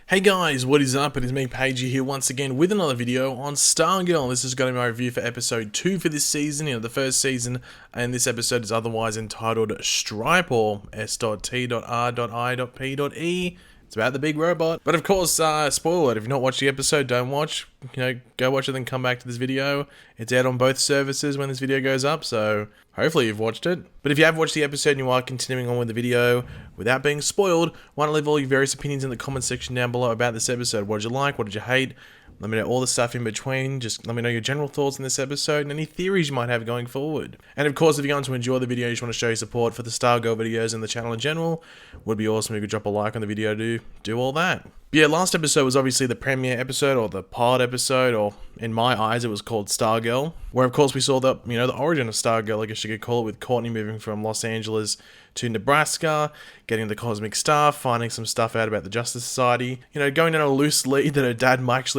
Hey guys, what is up? It is me, Pagey, here once again with another video on Stargirl. This is going to be my review for episode 2 for this season, the first season, and this episode is otherwise entitled Stripe, or S.T.R.I.P.E. It's about the big robot. But of course, spoiler alert, if you've not watched the episode, don't watch. Go watch it, then come back to this video. It's out on both services when this video goes up, so hopefully you've watched it. But if you have watched the episode and you are continuing on with the video without being spoiled, why not leave all your various opinions in the comment section down below about this episode. What did you like? What did you hate? Let me know all the stuff in between. Just let me know your general thoughts on this episode and any theories you might have going forward. And of course, if you're going to enjoy the video, you just want to show your support for the Stargirl videos and the channel in general, would be awesome if you could drop a like on the video to do all that. But yeah, last episode was obviously the premiere episode, or the pilot episode, or in my eyes it was called Stargirl, where of course we saw the origin of Stargirl, I guess you could call it, with Courtney moving from Los Angeles to Nebraska, getting the cosmic stuff, finding some stuff out about the Justice Society, going down a loose lead that her dad might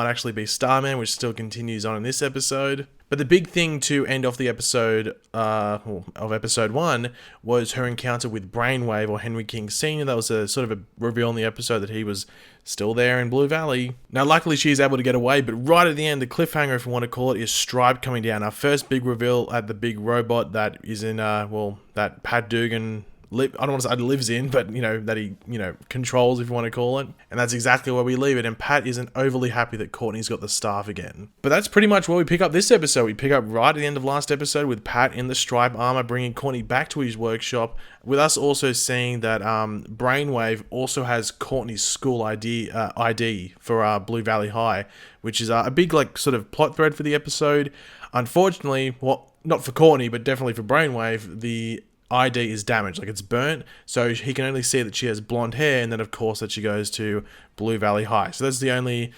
actually be Starman, which still continues on in this episode. But the big thing to end off the episode of episode 1 was her encounter with Brainwave, or Henry King Sr. That was a sort of a reveal in the episode that he was still there in Blue Valley. Now, luckily, she's able to get away, but right at the end, the cliffhanger, if you want to call it, is Stripe coming down. Our first big reveal at the big robot that is in, that Pat Dugan, I don't want to say lives in, but, that he, controls, if you want to call it. And that's exactly where we leave it. And Pat isn't overly happy that Courtney's got the staff again. But that's pretty much where we pick up this episode. We pick up right at the end of last episode with Pat in the Stripe armor, bringing Courtney back to his workshop, with us also seeing that Brainwave also has Courtney's school ID for Blue Valley High, which is a big, sort of plot thread for the episode. Unfortunately, well, not for Courtney, but definitely for Brainwave, the ID is damaged, it's burnt, so he can only see that she has blonde hair, and then of course that she goes to Blue Valley High. So that's the only,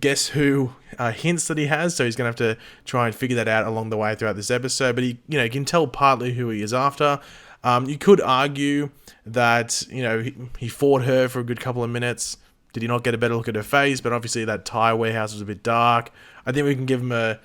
guess who hints that he has, so he's going to have to try and figure that out along the way throughout this episode, but he, you can tell partly who he is after. You could argue that, he fought her for a good couple of minutes. Did he not get a better look at her face? But obviously that tire warehouse was a bit dark. I think we can give him a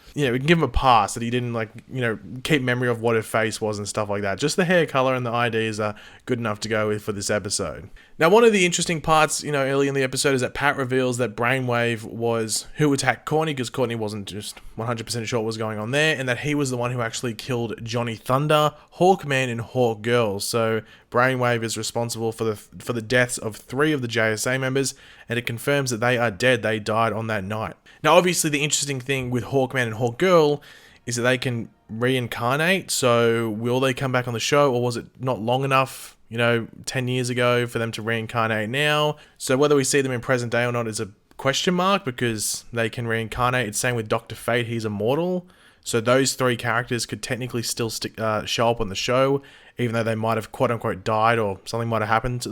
pass that he didn't keep memory of what her face was and stuff like that. Just the hair color and the IDs are good enough to go with for this episode. Now, one of the interesting parts, early in the episode is that Pat reveals that Brainwave was who attacked Courtney, because Courtney wasn't just 100% sure what was going on there, and that he was the one who actually killed Johnny Thunder, Hawkman, and Hawkgirl. So Brainwave is responsible for the deaths of 3 of the JSA members, and it confirms that they are dead. They died on that night. Now, obviously, the interesting thing with Hawkman and Hawkgirl is that they can reincarnate. So will they come back on the show, or was it not long enough, 10 years ago for them to reincarnate now? So whether we see them in present day or not is a question mark, because they can reincarnate. It's same with Dr. Fate, he's immortal. So those 3 characters could technically still show up on the show, even though they might have quote-unquote died, or something might have happened to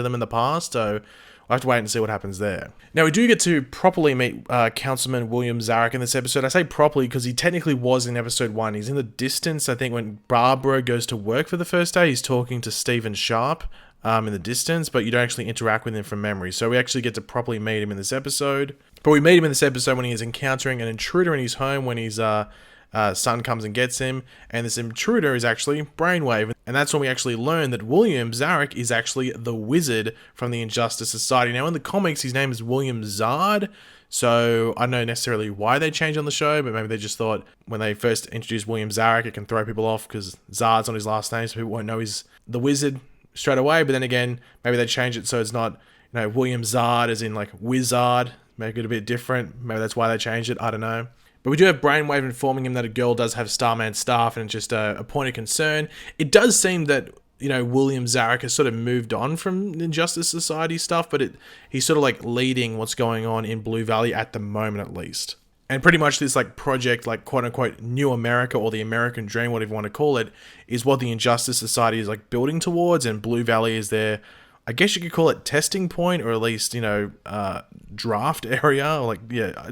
them in the past. So we'll have to wait and see what happens there. Now, we do get to properly meet Councilman William Zarek in this episode. I say properly because he technically was in episode 1. He's in the distance. I think when Barbara goes to work for the first day, he's talking to Stephen Sharp in the distance, but you don't actually interact with him from memory. So we actually get to properly meet him in this episode. But we meet him in this episode when he is encountering an intruder in his home, when his son comes and gets him, and this intruder is actually Brainwave. And that's when we actually learn that William Zarek is actually the wizard from the Injustice Society. Now, in the comics, his name is William Zard, so I don't know necessarily why they changed on the show, but maybe they just thought when they first introduced William Zarek, it can throw people off because Zard's on his last name, so people won't know he's the wizard straight away. But then again, maybe they changed it so it's not, William Zard as in wizard, make it a bit different. Maybe that's why they changed it, I don't know. But we do have Brainwave informing him that a girl does have Starman staff, and it's just a point of concern. It does seem that, William Zarek has sort of moved on from the Injustice Society stuff, but he's sort of leading what's going on in Blue Valley at the moment, at least. And pretty much this project, quote-unquote New America, or the American Dream, whatever you want to call it, is what the Injustice Society is building towards, and Blue Valley is their, I guess you could call it, testing point, or at least, draft area, or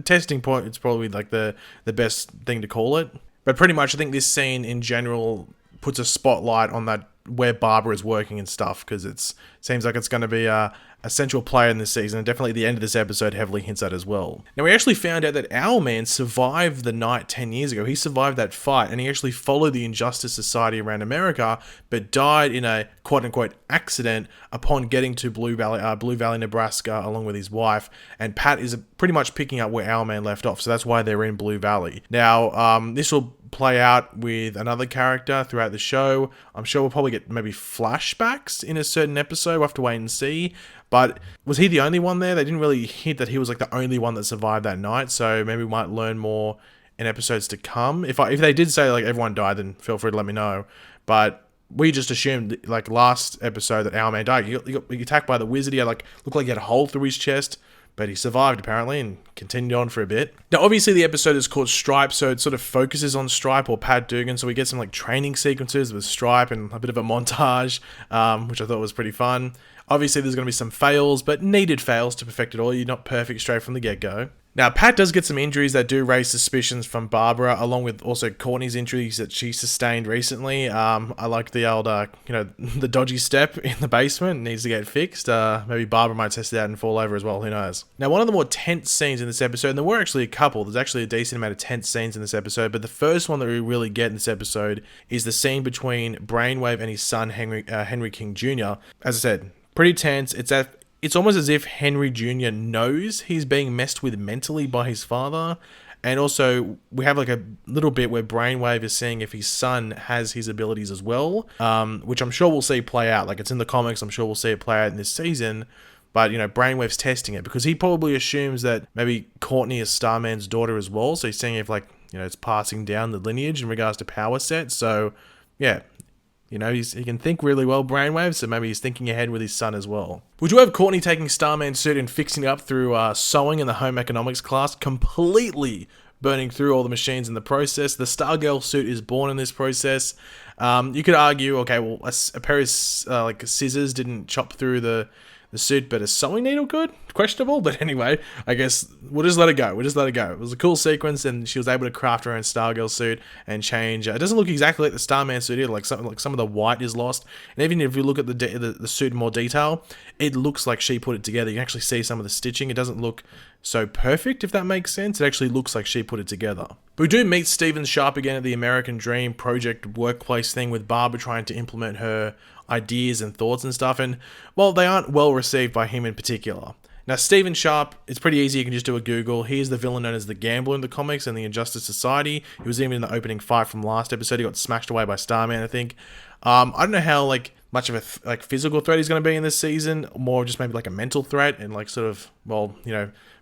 testing point. It's probably the best thing to call it. But pretty much I think this scene in general puts a spotlight on that where Barbara is working and stuff, because it seems like it's going to be a central player in this season, and definitely the end of this episode heavily hints at as well. Now, we actually found out that Owlman survived the night 10 years ago. He survived that fight, and he actually followed the Injustice Society around America, but died in a quote-unquote accident upon getting to Blue Valley, Nebraska, along with his wife, and Pat is pretty much picking up where Owlman left off, so that's why they're in Blue Valley. Now, this will play out with another character throughout the show. I'm sure we'll probably get maybe flashbacks in a certain episode. We'll have to wait and see. But was he the only one there? They didn't really hint that he was like the only one that survived that night. So maybe we might learn more in episodes to come. If they did say like everyone died, then feel free to let me know. But we just assumed like last episode that Owlman died. He got attacked by the wizard. He had looked like he had a hole through his chest. But he survived, apparently, and continued on for a bit. Now, obviously, the episode is called Stripe, so it sort of focuses on Stripe or Pat Dugan. So we get some like training sequences with Stripe and a bit of a montage, which I thought was pretty fun. Obviously, there's going to be some fails, but needed fails to perfect it all. You're not perfect straight from the get-go. Now, Pat does get some injuries that do raise suspicions from Barbara, along with also Courtney's injuries that she sustained recently. I like the old, the dodgy step in the basement. It needs to get fixed. Maybe Barbara might test it out and fall over as well. Who knows? Now, one of the more tense scenes in this episode, and there were actually a couple. There's actually a decent amount of tense scenes in this episode, but the first one that we really get in this episode is the scene between Brainwave and his son, Henry King Jr. As I said, pretty tense. It's almost as if Henry Jr. knows he's being messed with mentally by his father. And also, we have like a little bit where Brainwave is seeing if his son has his abilities as well, which I'm sure we'll see play out. Like, it's in the comics. I'm sure we'll see it play out in this season. But, Brainwave's testing it because he probably assumes that maybe Courtney is Starman's daughter as well. So he's seeing if, it's passing down the lineage in regards to power set. So, yeah. He can think really well, Brainwave, so maybe he's thinking ahead with his son as well. We do have Courtney taking Starman's suit and fixing it up through sewing in the home economics class, completely burning through all the machines in the process. The Stargirl suit is born in this process. You could argue, okay, well, a pair of scissors didn't chop through the suit, but a sewing needle could? Questionable, but anyway, I guess we'll just let it go. It was a cool sequence, and she was able to craft her own Stargirl suit and change. It doesn't look exactly like the Starman suit either. Like some of the white is lost, and even if you look at the suit in more detail, it looks like she put it together. You can actually see some of the stitching. It doesn't look so perfect, if that makes sense. It actually looks like she put it together. But we do meet Stephen Sharp again at the American Dream Project workplace thing with Barbara trying to implement her ideas and thoughts and stuff, and well, they aren't well received by him in particular. Now, Stephen Sharp, it's pretty easy. You can just do a Google. He is the villain known as the Gambler in the comics and the Injustice Society. He was even in the opening fight from last episode. He got smashed away by Starman, I think. I don't know how much of a physical threat he's going to be in this season, more just maybe a mental threat and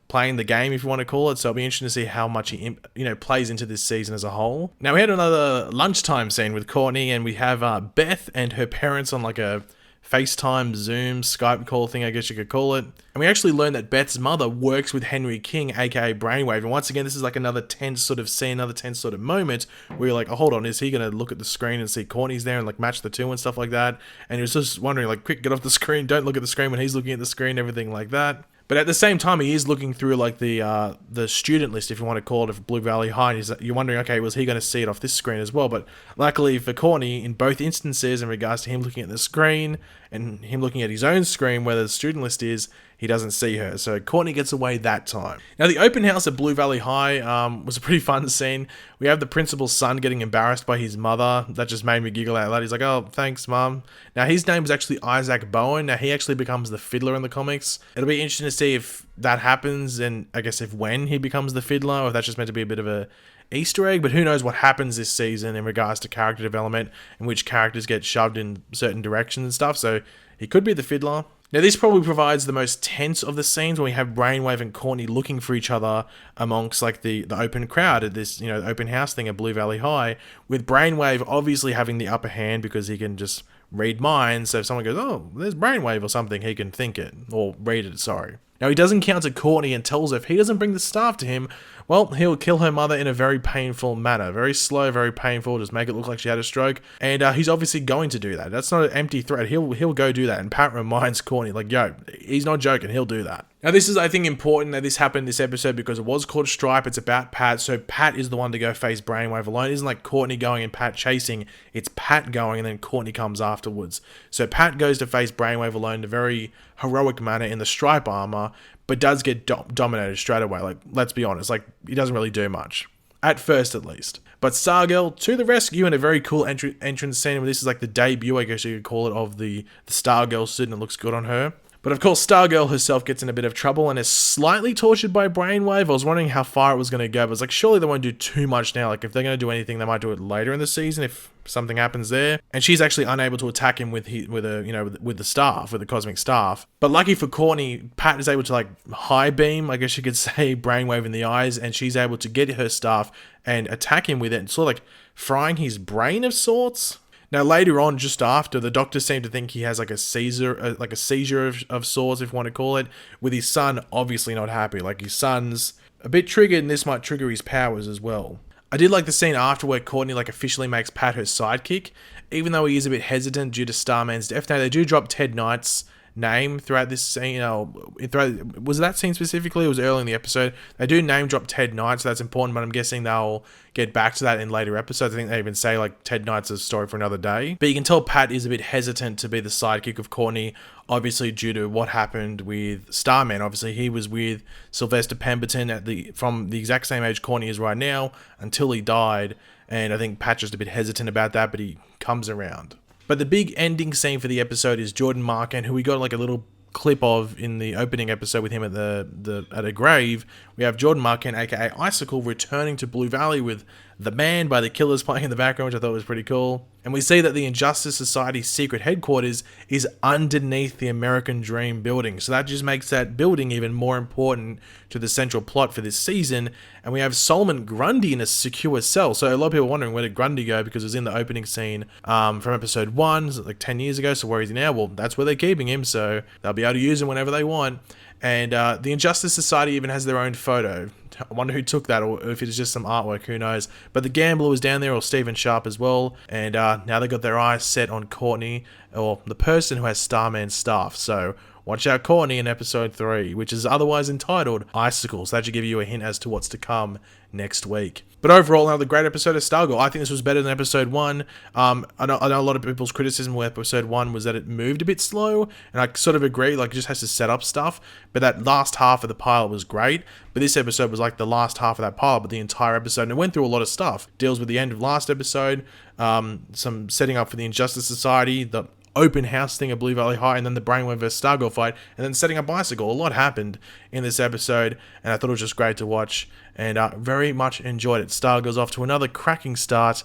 playing the game, if you want to call it. So it'll be interesting to see how much he plays into this season as a whole. Now, we had another lunchtime scene with Courtney, and we have Beth and her parents on a FaceTime, Zoom, Skype call thing, I guess you could call it. And we actually learned that Beth's mother works with Henry King, aka Brainwave. And once again, this is another tense sort of scene, another tense sort of moment where you're like, oh, hold on, is he going to look at the screen and see Courtney's there and match the two and stuff like that? And you're just wondering, quick, get off the screen, don't look at the screen when he's looking at the screen, everything like that. But at the same time, he is looking through the student list, if you want to call it, of Blue Valley High. And you're wondering, okay, was he going to see it off this screen as well? But luckily for Courtney, in both instances, in regards to him looking at the screen and him looking at his own screen where the student list is, he doesn't see her. So Courtney gets away that time. Now, the open house at Blue Valley High was a pretty fun scene. We have the principal's son getting embarrassed by his mother. That just made me giggle out loud. He's like, oh, thanks, Mom. Now, his name is actually Isaac Bowen. Now, he actually becomes the fiddler in the comics. It'll be interesting to see if that happens, and I guess if when he becomes the fiddler, or if that's just meant to be a bit of a Easter egg. But who knows what happens this season in regards to character development and which characters get shoved in certain directions and stuff. So he could be the fiddler. Now, this probably provides the most tense of the scenes when we have Brainwave and Courtney looking for each other amongst the open crowd at this, open house thing at Blue Valley High, with Brainwave obviously having the upper hand because he can just read minds. So if someone goes, oh, there's Brainwave or something, he can think it, or read it, sorry. Now, he does encounter Courtney and tells her if he doesn't bring the staff to him, well, he'll kill her mother in a very painful manner. Very slow, very painful, just make it look like she had a stroke. And he's obviously going to do that. That's not an empty threat. He'll go do that. And Pat reminds Courtney, like, yo, he's not joking, he'll do that. Now, this is, I think, important that this happened in this episode because it was called Stripe. It's about Pat, so Pat is the one to go face Brainwave alone. It isn't like Courtney going and Pat chasing. It's Pat going and then Courtney comes afterwards. So Pat goes to face Brainwave alone in a very heroic manner in the Stripe armor, but does get dominated straight away. Like, let's be honest, like, he doesn't really do much. At first, at least. But Stargirl to the rescue in a very cool entrance scene. This is like the debut, I guess you could call it, of the Stargirl suit, and it looks good on her. But of course, Stargirl herself gets in a bit of trouble and is slightly tortured by Brainwave. I was wondering how far it was going to go, but it's like, surely they won't do too much now. Like, if they're going to do anything, they might do it later in the season if something happens there. And she's actually unable to attack him with the staff, with the cosmic staff. But lucky for Courtney, Pat is able to, like, high beam, I guess you could say, Brainwave in the eyes, and she's able to get her staff and attack him with it, and sort of like frying his brain of sorts. Now, later on, just after, the doctors seem to think he has like a seizure of sorts, if you want to call it, with his son obviously not happy. Like, his son's a bit triggered, and this might trigger his powers as well. I did like the scene after where Courtney, like, officially makes Pat her sidekick, even though he is a bit hesitant due to Starman's death. Now, they do drop Ted Knight's name throughout this scene. Was that scene specifically? It was early in the episode. They do name drop Ted Knight, so that's important, but I'm guessing they'll get back to that in later episodes. I think they even say, like, Ted Knight's a story for another day. But you can tell Pat is a bit hesitant to be the sidekick of Courtney, obviously due to what happened with Starman. Obviously, he was with Sylvester Pemberton from the exact same age Courtney is right now until he died, and I think Pat's just a bit hesitant about that, but he comes around. But the big ending scene for the episode is Jordan Marquand, who we got like a little clip of in the opening episode with him at at a grave. We have Jordan Marquand, aka Icicle, returning to Blue Valley with The Man by the Killers playing in the background, which I thought was pretty cool. And we see that the Injustice Society's secret headquarters is underneath the American Dream building. So that just makes that building even more important to the central plot for this season. And we have Solomon Grundy in a secure cell. So a lot of people are wondering, where did Grundy go? Because it was in the opening scene from episode 1, like 10 years ago. So where is he now? Well, that's where they're keeping him. So they'll be able to use him whenever they want. And the Injustice Society even has their own photo. I wonder who took that, or if it's just some artwork, who knows. But the Gambler was down there, or Stephen Sharp as well. And now they got their eyes set on Courtney, or the person who has Starman's staff. So watch out, Courtney, in episode 3, which is otherwise entitled Icicles. That should give you a hint as to what's to come next week. But overall, another great episode of Stargirl. I think this was better than episode 1. I know a lot of people's criticism with episode 1 was that it moved a bit slow, and I sort of agree, like, it just has to set up stuff. But that last half of the pilot was great. But this episode was like the last half of that pilot, but the entire episode, and it went through a lot of stuff. Deals with the end of last episode, some setting up for the Injustice Society, the open house thing at Blue Valley High, and then the Brainwave vs Stargirl fight, and then setting up Bicycle. A lot happened in this episode, and I thought it was just great to watch, and very much enjoyed it. Stargirl's off to another cracking start.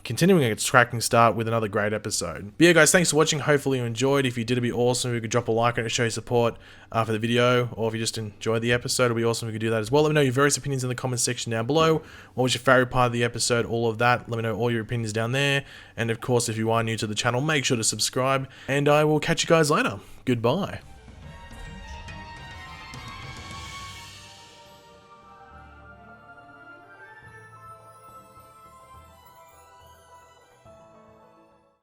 Continuing its cracking start with another great episode. But yeah, guys, thanks for watching. Hopefully you enjoyed. If you did, it'd be awesome if you could drop a like on it to show your support for the video, or if you just enjoyed the episode, it'd be awesome if you could do that as well. Let me know your various opinions in the comment section down below. What was your favorite part of the episode? All of that. Let me know all your opinions down there. And of course, if you are new to the channel, make sure to subscribe, and I will catch you guys later. Goodbye.